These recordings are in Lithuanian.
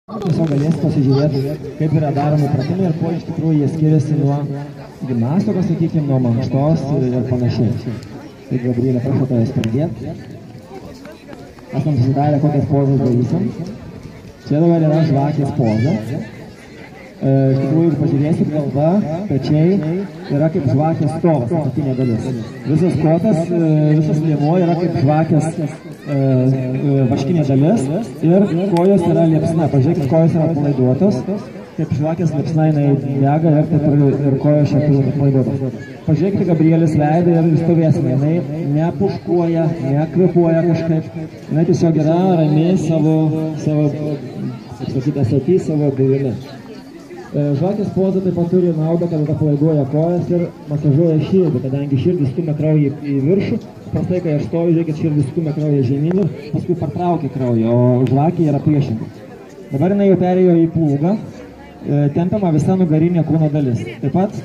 Tiesiog galėsite pasižiūrėti, kaip yra daromi pratimai ir kuo iš tikrųjų jie skiriasi nuo gimnastikos, sakykime, nuo mankštos ir panašiai. Tai Gabrielė, prašau tavęs pradėti. Esam susidarę, kokias pozas darysim. Čia dabar yra žvakės poza. Iš tikrųjų, jeigu pažiūrėsit, galva, pečiai yra kaip žvakės stovas, apatinė dalis. Visas kotas, visas liemuo yra kaip žvakės vaškinė dalis ir kojos yra liepsna. Pažiūrėkit, kojos yra palaiduotos, kaip žvakės liepsna jinai dega ir taip ir kojos šią turi palaiduotos. Pažiūrėkite Gabrielės veidą ir stovėsime. Jinai nepuškuoja, nekvėpuoja kažkaip. Jinai tiesiog yra ramiai savo kaip sakyti, esatį savo buvime. Žvakės poza taip pat turi naudą, kad atpalaiduoja kojas ir masažuoja širdį, kadangi širdis stumia kraują į viršų. Paprastai, kai aš stoviu, žiūrėkit, širdis stumia kraują žemyn ir paskui partraukia kraują, o žvakė yra priešingai. Dabar jinai jau perėjo į plūgą, tempiama visa nugarinė kūno dalis. Taip pat,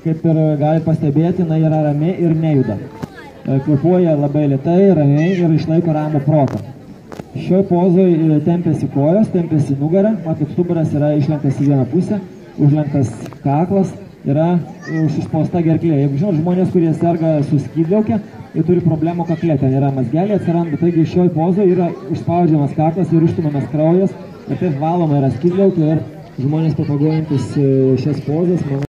kaip ir galite pastebėti, jinai yra rami ir nejuda. Kvėpuoja labai lėtai, ramiai ir išlaiko ramų protą. Šioj pozoj tempiasi kojos, tempiasi nugarą, matot, stuburas yra išlenktas į vieną pusę, užlenktas kaklas, yra suspausta gerklė. Jeigu žinot, žmonės, kurie serga su skydliauke, jie turi problemų kakle, ten yra mazgelė atsiranda, taigi šioj pozoj yra užspaudžiamas kaklas ir išstumiamas kraujas, ir taip valoma yra skydliaukė ir žmonės propaguojantis šias pozas,